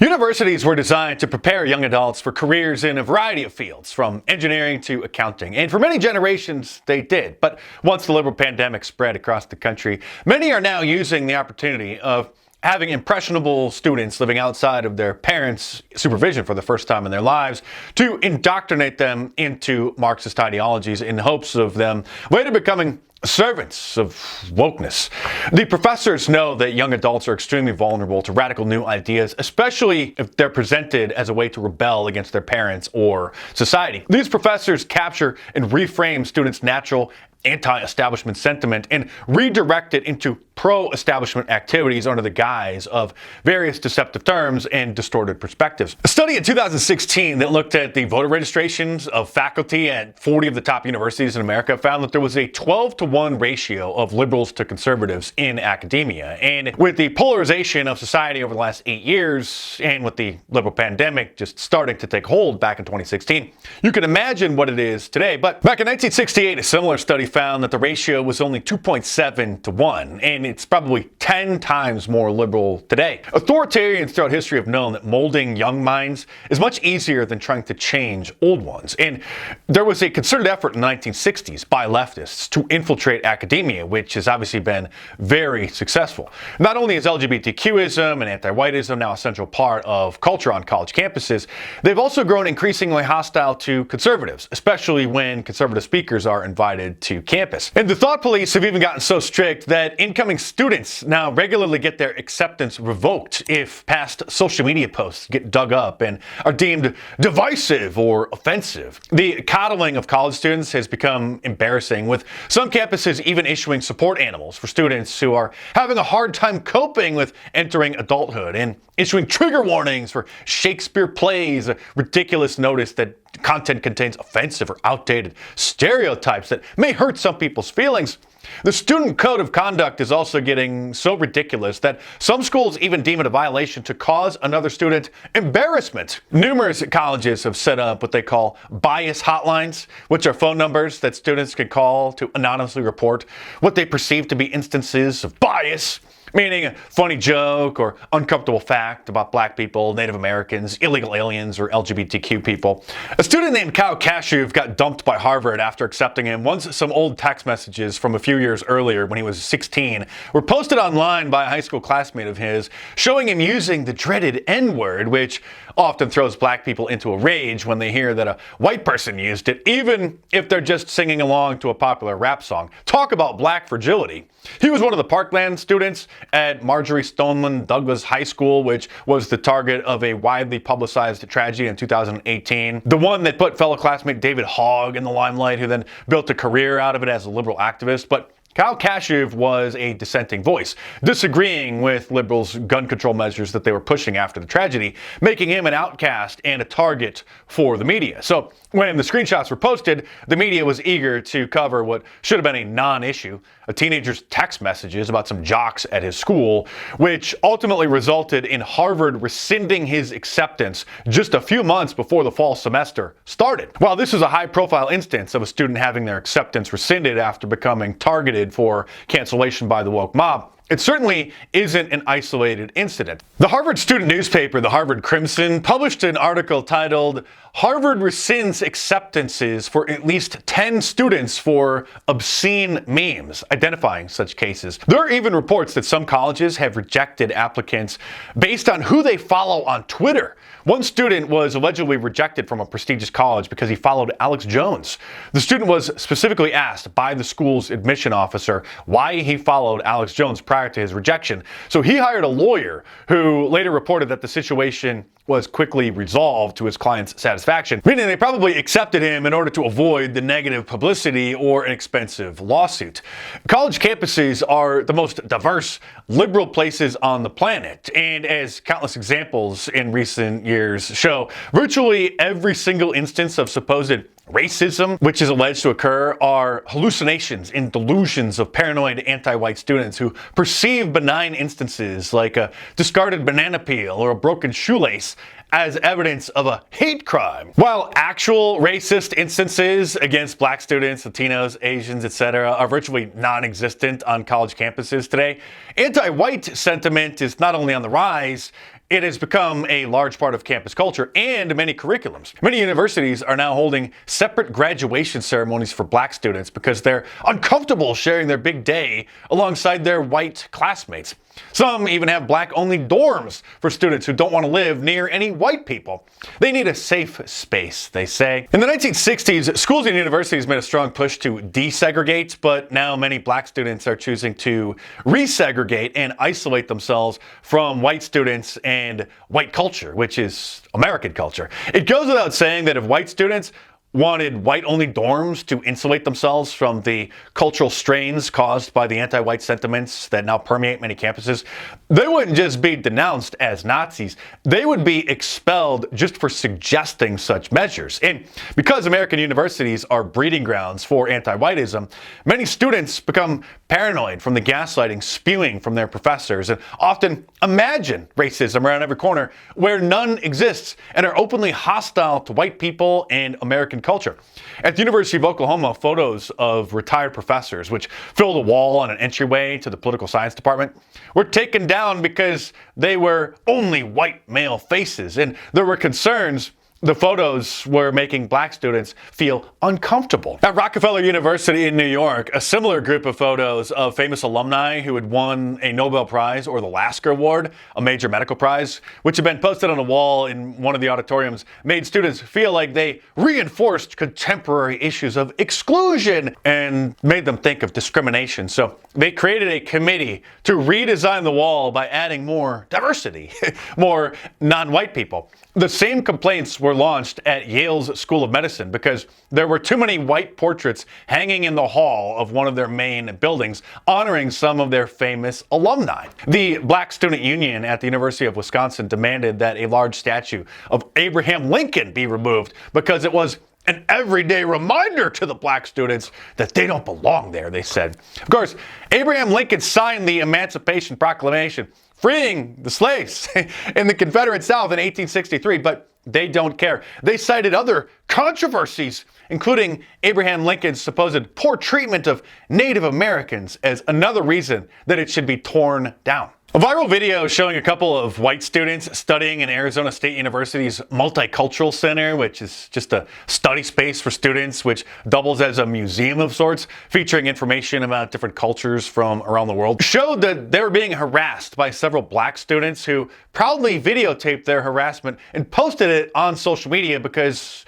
Universities were designed to prepare young adults for careers in a variety of fields, from engineering to accounting. And for many generations, they did. But once the liberal pandemic spread across the country, many are now using the opportunity of having impressionable students living outside of their parents' supervision for the first time in their lives to indoctrinate them into Marxist ideologies in hopes of them later becoming servants of wokeness. The professors know that young adults are extremely vulnerable to radical new ideas, especially if they're presented as a way to rebel against their parents or society. These professors capture and reframe students' natural anti-establishment sentiment and redirect it into pro-establishment activities under the guise of various deceptive terms and distorted perspectives. A study in 2016 that looked at the voter registrations of faculty at 40 of the top universities in America found that there was a 12-to-1 ratio of liberals to conservatives in academia. And with the polarization of society over the last 8 years, and with the liberal pandemic just starting to take hold back in 2016, you can imagine what it is today. But back in 1968, a similar study found that the ratio was only 2.7 to 1, and it's probably 10 times more liberal today. Authoritarians throughout history have known that molding young minds is much easier than trying to change old ones. And there was a concerted effort in the 1960s by leftists to infiltrate academia, which has obviously been very successful. Not only is LGBTQism and anti-whiteism now a central part of culture on college campuses, they've also grown increasingly hostile to conservatives, especially when conservative speakers are invited to campus. And the thought police have even gotten so strict that incoming students now regularly get their acceptance revoked if past social media posts get dug up and are deemed divisive or offensive. The coddling of college students has become embarrassing, with some campuses even issuing support animals for students who are having a hard time coping with entering adulthood, and issuing trigger warnings for Shakespeare plays, a ridiculous notice that content contains offensive or outdated stereotypes that may hurt some people's feelings. The student code of conduct is also getting so ridiculous that some schools even deem it a violation to cause another student embarrassment. Numerous colleges have set up what they call bias hotlines, which are phone numbers that students can call to anonymously report what they perceive to be instances of bias, meaning a funny joke or uncomfortable fact about black people, Native Americans, illegal aliens, or LGBTQ people. A student named Kyle Kashuv got dumped by Harvard after accepting him once some old text messages from a few years earlier when he was 16 were posted online by a high school classmate of his, showing him using the dreaded N-word, which often throws black people into a rage when they hear that a white person used it, even if they're just singing along to a popular rap song. Talk about black fragility. He was one of the Parkland students at Marjorie Stoneman Douglas High School, which was the target of a widely publicized tragedy in 2018. The one that put fellow classmate David Hogg in the limelight, who then built a career out of it as a liberal activist. But Kyle Kashuv was a dissenting voice, disagreeing with liberals' gun control measures that they were pushing after the tragedy, making him an outcast and a target for the media. So when the screenshots were posted, the media was eager to cover what should have been a non-issue, a teenager's text messages about some jocks at his school, which ultimately resulted in Harvard rescinding his acceptance just a few months before the fall semester started. While this was a high-profile instance of a student having their acceptance rescinded after becoming targeted for cancellation by the woke mob, it certainly isn't an isolated incident. The Harvard student newspaper, the Harvard Crimson, published an article titled "Harvard Rescinds Acceptances for at least 10 Students for Obscene Memes," identifying such cases. There are even reports that some colleges have rejected applicants based on who they follow on Twitter. One student was allegedly rejected from a prestigious college because he followed Alex Jones. The student was specifically asked by the school's admission officer why he followed Alex Jones prior to his rejection. So he hired a lawyer who later reported that the situation was quickly resolved to his client's satisfaction, meaning they probably accepted him in order to avoid the negative publicity or an expensive lawsuit. College campuses are the most diverse liberal places on the planet, and as countless examples in recent years show, virtually every single instance of supposed racism, which is alleged to occur, are hallucinations and delusions of paranoid anti-white students who perceive benign instances like a discarded banana peel or a broken shoelace as evidence of a hate crime. While actual racist instances against black students, Latinos, Asians, etc. are virtually non-existent on college campuses today, anti-white sentiment is not only on the rise, it has become a large part of campus culture and many curriculums. Many universities are now holding separate graduation ceremonies for black students because they're uncomfortable sharing their big day alongside their white classmates. Some even have black-only dorms for students who don't want to live near any white people. They need a safe space, they say. In the 1960s, schools and universities made a strong push to desegregate, but now many black students are choosing to resegregate and isolate themselves from white students and white culture, which is American culture. It goes without saying that if white students wanted white-only dorms to insulate themselves from the cultural strains caused by the anti-white sentiments that now permeate many campuses, they wouldn't just be denounced as Nazis, they would be expelled just for suggesting such measures. And because American universities are breeding grounds for anti-whiteism, many students become paranoid from the gaslighting spewing from their professors and often imagine racism around every corner where none exists and are openly hostile to white people and American culture. At the University of Oklahoma, photos of retired professors, which filled a wall on an entryway to the political science department, were taken down because they were only white male faces, and there were concerns the photos were making black students feel uncomfortable. At Rockefeller University in New York, a similar group of photos of famous alumni who had won a Nobel Prize or the Lasker Award, a major medical prize, which had been posted on a wall in one of the auditoriums, made students feel like they reinforced contemporary issues of exclusion and made them think of discrimination. So they created a committee to redesign the wall by adding more diversity, more non-white people. The same complaints were launched at Yale's School of Medicine because there were too many white portraits hanging in the hall of one of their main buildings honoring some of their famous alumni. The Black Student Union at the University of Wisconsin demanded that a large statue of Abraham Lincoln be removed because it was an everyday reminder to the black students that they don't belong there, they said. Of course, Abraham Lincoln signed the Emancipation Proclamation, freeing the slaves in the Confederate South in 1863, but they don't care. They cited other controversies, including Abraham Lincoln's supposed poor treatment of Native Americans, as another reason that it should be torn down. A viral video showing a couple of white students studying in Arizona State University's Multicultural Center, which is just a study space for students, which doubles as a museum of sorts, featuring information about different cultures from around the world, showed that they were being harassed by several black students who proudly videotaped their harassment and posted it on social media because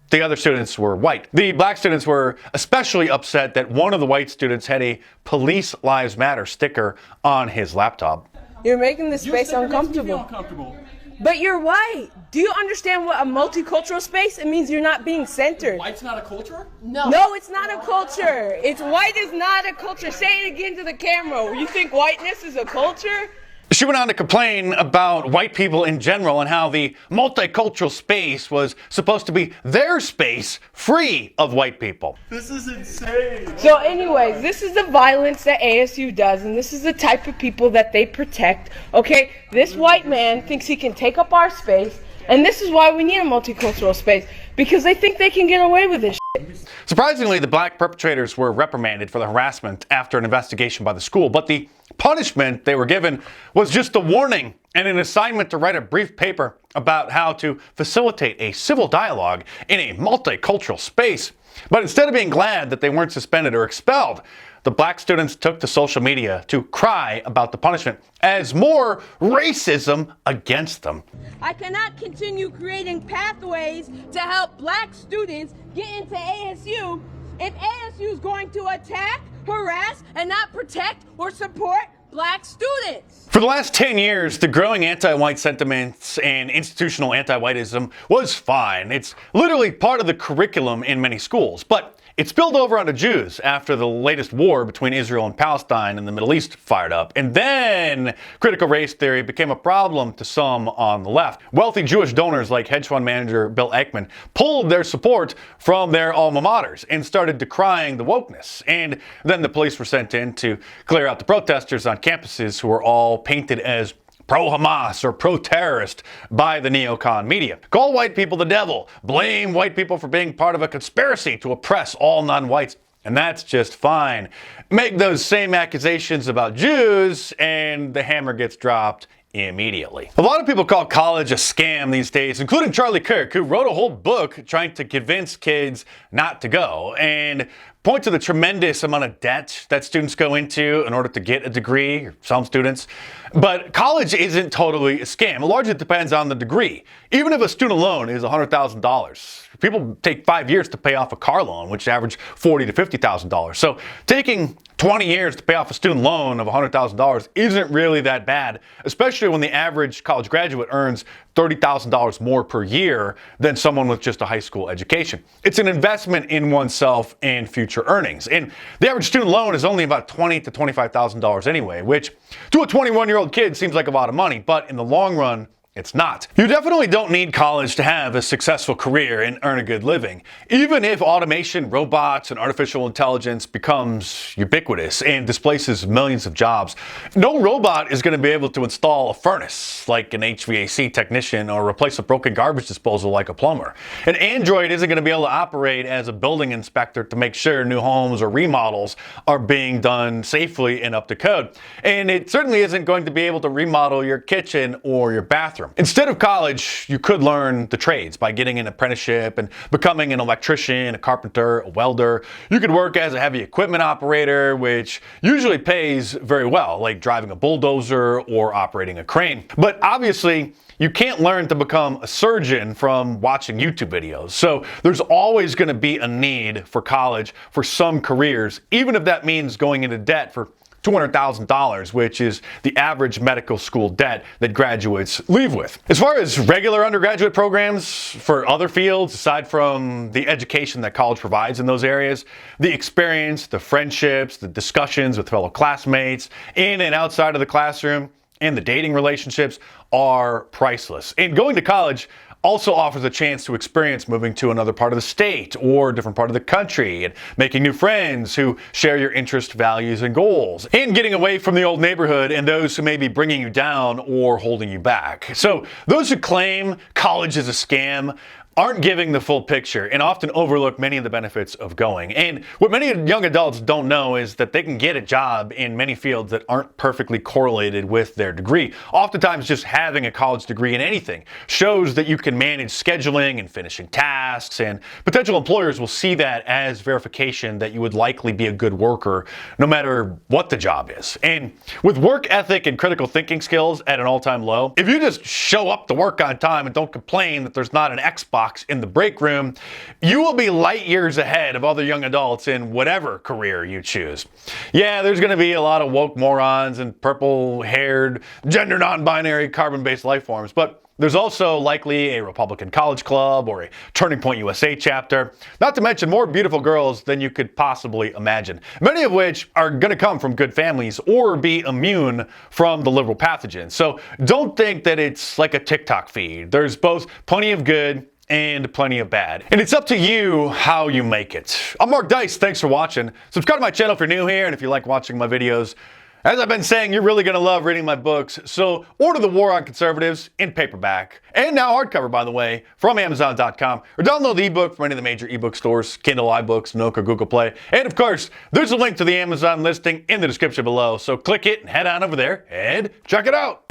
the other students were white. The black students were especially upset that one of the white students had a Police Lives Matter sticker on his laptop. You're making this space uncomfortable. But you're white. Do you understand what a multicultural space? It means you're not being centered. White's not a culture? No, it's not a culture. It's white is not a culture. Say it again to the camera. You think whiteness is a culture? She went on to complain about white people in general and how the multicultural space was supposed to be their space, free of white people. This is insane. So anyways, this is the violence that ASU does, and this is the type of people that they protect, okay? This white man thinks he can take up our space, and this is why we need a multicultural space, because they think they can get away with this shit. Surprisingly, the black perpetrators were reprimanded for the harassment after an investigation by the school, but the punishment they were given was just a warning and an assignment to write a brief paper about how to facilitate a civil dialogue in a multicultural space. But instead of being glad that they weren't suspended or expelled, the black students took to social media to cry about the punishment as more racism against them. I cannot continue creating pathways to help black students get into ASU if ASU is going to attack, harass, and not protect or support black students. For the last 10 years, the growing anti-white sentiments and institutional anti-whiteism was fine. It's literally part of the curriculum in many schools, but it spilled over onto Jews after the latest war between Israel and Palestine in the Middle East fired up. And then critical race theory became a problem to some on the left. Wealthy Jewish donors like hedge fund manager Bill Ackman pulled their support from their alma maters and started decrying the wokeness. And then the police were sent in to clear out the protesters on campuses who were all painted as pro-Hamas or pro-terrorist by the neocon media. Call white people the devil. Blame white people for being part of a conspiracy to oppress all non-whites. And that's just fine. Make those same accusations about Jews and the hammer gets dropped immediately. A lot of people call college a scam these days, including Charlie Kirk, who wrote a whole book trying to convince kids not to go and point to the tremendous amount of debt that students go into in order to get a degree, or some students. But college isn't totally a scam. It largely depends on the degree. Even if a student loan is $100,000, people take 5 years to pay off a car loan, which average $40,000 to $50,000. So taking 20 years to pay off a student loan of $100,000 isn't really that bad, especially when the average college graduate earns $30,000 more per year than someone with just a high school education. It's an investment in oneself and future earnings. And the average student loan is only about $20,000 to $25,000 anyway, which to a 21-year-old kid seems like a lot of money, but in the long run, it's not. You definitely don't need college to have a successful career and earn a good living. Even if automation, robots, and artificial intelligence becomes ubiquitous and displaces millions of jobs, no robot is going to be able to install a furnace like an HVAC technician or replace a broken garbage disposal like a plumber. An android isn't going to be able to operate as a building inspector to make sure new homes or remodels are being done safely and up to code. And it certainly isn't going to be able to remodel your kitchen or your bathroom. Instead of college, you could learn the trades by getting an apprenticeship and becoming an electrician, a carpenter, a welder. You could work as a heavy equipment operator, which usually pays very well, like driving a bulldozer or operating a crane. But obviously, you can't learn to become a surgeon from watching YouTube videos. So there's always going to be a need for college for some careers, even if that means going into debt for $200,000, which is the average medical school debt that graduates leave with. As far as regular undergraduate programs for other fields, aside from the education that college provides in those areas, the experience, the friendships, the discussions with fellow classmates, in and outside of the classroom, and the dating relationships are priceless. And going to college also offers a chance to experience moving to another part of the state or a different part of the country and making new friends who share your interests, values, and goals, and getting away from the old neighborhood and those who may be bringing you down or holding you back. So those who claim college is a scam aren't giving the full picture and often overlook many of the benefits of going. And what many young adults don't know is that they can get a job in many fields that aren't perfectly correlated with their degree. Oftentimes, just having a college degree in anything shows that you can manage scheduling and finishing tasks, and potential employers will see that as verification that you would likely be a good worker no matter what the job is. And with work ethic and critical thinking skills at an all-time low, if you just show up to work on time and don't complain that there's not an Xbox in the break room, you will be light years ahead of other young adults in whatever career you choose. Yeah, there's going to be a lot of woke morons and purple-haired, gender non-binary, carbon-based life forms, but there's also likely a Republican college club or a Turning Point USA chapter, not to mention more beautiful girls than you could possibly imagine, many of which are going to come from good families or be immune from the liberal pathogens. So don't think that it's like a TikTok feed. There's both plenty of good and plenty of bad. And it's up to you how you make it. I'm Mark Dice, thanks for watching. Subscribe to my channel if you're new here and if you like watching my videos. As I've been saying, you're really gonna love reading my books, so order The War on Conservatives in paperback, and now hardcover, by the way, from Amazon.com, or download the ebook from any of the major ebook stores, Kindle, iBooks, Nook, or Google Play. And of course, there's a link to the Amazon listing in the description below, so click it and head on over there and check it out.